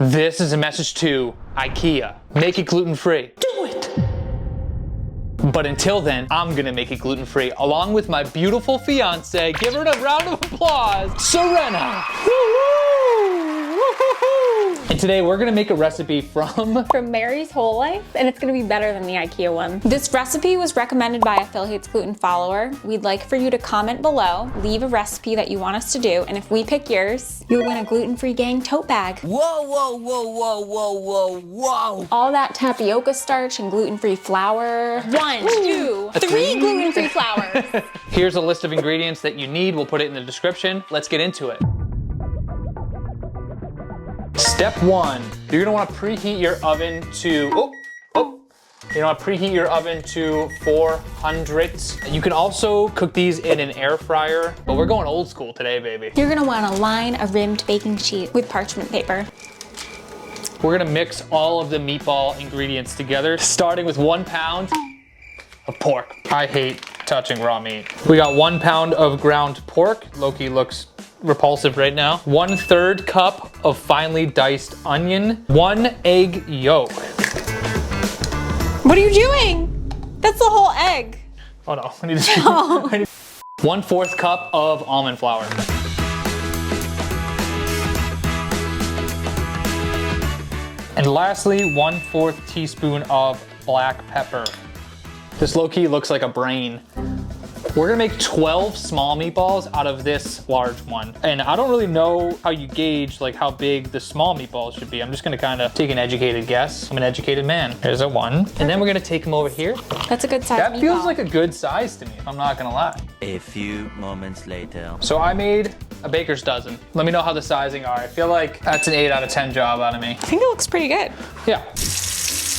This is a message to IKEA. Make it gluten-free. Do it! But until then, I'm gonna make it gluten-free along with my beautiful fiance. Give her a round of applause, Serena! And today we're gonna make a recipe from Mary's Whole Life, and it's gonna be better than the IKEA one. This recipe was recommended by a Phil Hates Gluten follower. We'd like for you to comment below, leave a recipe that you want us to do, and if we pick yours, you'll win a gluten-free gang tote bag. Whoa, whoa, whoa, whoa, whoa, whoa, whoa. All that tapioca starch and gluten-free flour. 1, 2, 3 gluten-free flours. Here's a list of ingredients that you need. We'll put it in the description. Let's get into it. Step 1, you're gonna wanna preheat your oven to, you wanna preheat your oven to 400. You can also cook these in an air fryer, but we're going old school today, baby. You're gonna wanna line a rimmed baking sheet with parchment paper. We're gonna mix all of the meatball ingredients together, starting with 1 pound of pork. I hate touching raw meat. We got 1 pound of ground pork. Loki looks repulsive right now. 1/3 cup of finely diced onion. 1 egg yolk. What are you doing? That's the whole egg. Oh no, I need to 1/4 cup of almond flour. And lastly, 1/4 teaspoon of black pepper. This low-key looks like a brain. We're gonna make 12 small meatballs out of this large one. And I don't really know how you gauge like how big the small meatballs should be. I'm just gonna kind of take an educated guess. I'm an educated man. There's a 1. And then we're gonna take them over here. That's a good size That meatball. feels like a good size to me, if I'm not gonna lie. A few moments later. So I made a baker's dozen. Let me know how the sizing are. I feel like that's an 8 out of 10 job out of me. I think it looks pretty good. Yeah.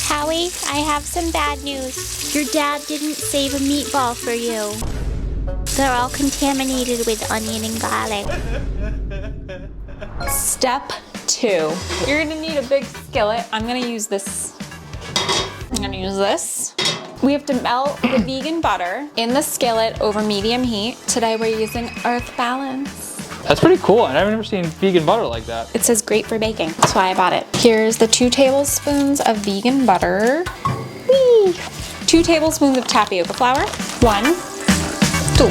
Howie, I have some bad news. Your dad didn't save a meatball for you. They're all contaminated with onion and garlic. Step 2. You're gonna need a big skillet. I'm gonna use this. We have to melt the vegan butter in the skillet over medium heat. Today we're using Earth Balance. That's pretty cool. I've never seen vegan butter like that. It says great for baking. That's why I bought it. Here's the 2 tablespoons of vegan butter. Whee! 2 tablespoons of tapioca flour. 1, 2.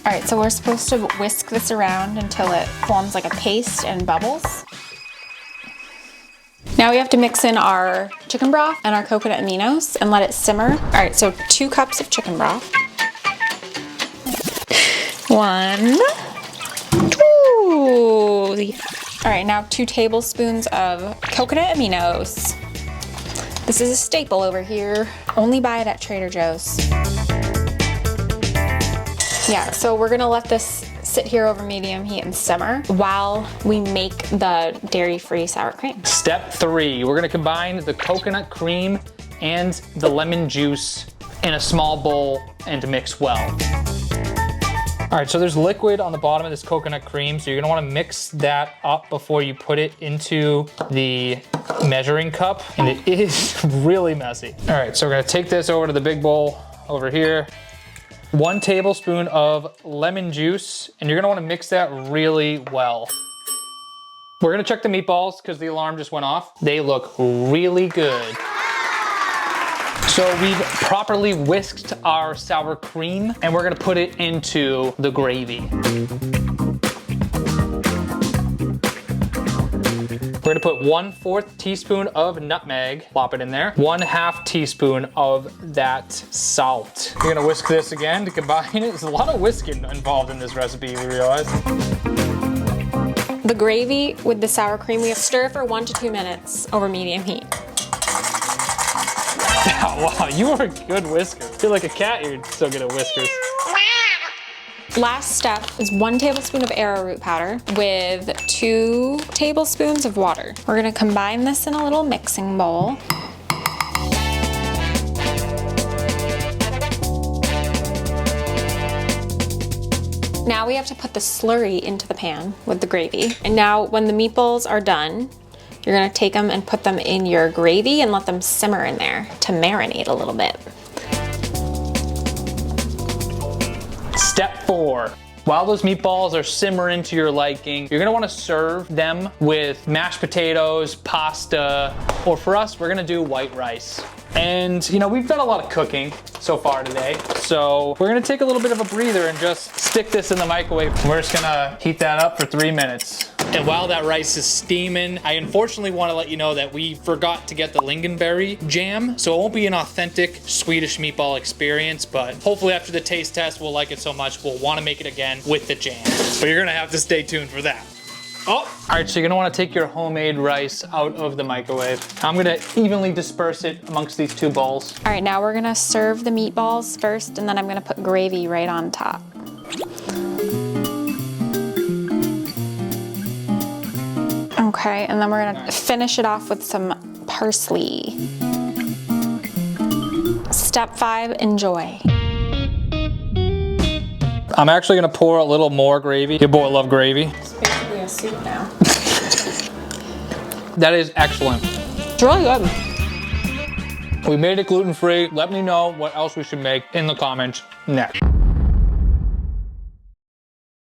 All right, so we're supposed to whisk this around until it forms like a paste and bubbles. Now we have to mix in our chicken broth and our coconut aminos and let it simmer. All right, so 2 cups of chicken broth. 1, 2. All right, now 2 tablespoons of coconut aminos. This is a staple over here. Only buy it at Trader Joe's. Yeah, so we're gonna let this sit here over medium heat and simmer while we make the dairy-free sour cream. Step 3, we're gonna combine the coconut cream and the lemon juice in a small bowl and mix well. All right, so there's liquid on the bottom of this coconut cream, so you're gonna wanna mix that up before you put it into the measuring cup, and it is really messy. All right, so we're gonna take this over to the big bowl over here. 1 tablespoon of lemon juice, and you're gonna wanna mix that really well. We're gonna check the meatballs because the alarm just went off. They look really good. So we've properly whisked our sour cream, and we're gonna put it into the gravy. We're gonna put 1/4 teaspoon of nutmeg, plop it in there. 1/2 teaspoon of that salt. You're gonna whisk this again to combine it. There's a lot of whisking involved in this recipe, we realize. The gravy with the sour cream, we have to stir for 1 to 2 minutes over medium heat. Wow, you are a good whisker. You're like a cat, you're so good at whiskers. Last step is 1 tablespoon of arrowroot powder with 2 tablespoons of water. We're gonna combine this in a little mixing bowl. Now we have to put the slurry into the pan with the gravy. And now when the meatballs are done, you're gonna take them and put them in your gravy and let them simmer in there to marinate a little bit. Step 4. While those meatballs are simmering to your liking, you're gonna wanna serve them with mashed potatoes, pasta, or for us, we're gonna do white rice. And you know, we've done a lot of cooking so far today, so we're gonna take a little bit of a breather and just stick this in the microwave. We're just gonna heat that up for 3 minutes. And while that rice is steaming, I unfortunately want to let you know that we forgot to get the lingonberry jam, so it won't be an authentic Swedish meatball experience, but hopefully after the taste test, we'll like it so much, we'll want to make it again with the jam. But you're gonna have to stay tuned for that. Oh, all right, so you're gonna wanna take your homemade rice out of the microwave. I'm gonna evenly disperse it amongst these 2 bowls. All right, now we're gonna serve the meatballs first, and then I'm gonna put gravy right on top. Okay, and then we're gonna finish it off with some parsley. Step 5, enjoy. I'm actually gonna pour a little more gravy. Your boy love gravy. It's basically a soup now. That is excellent. It's really good. We made it gluten-free. Let me know what else we should make in the comments next.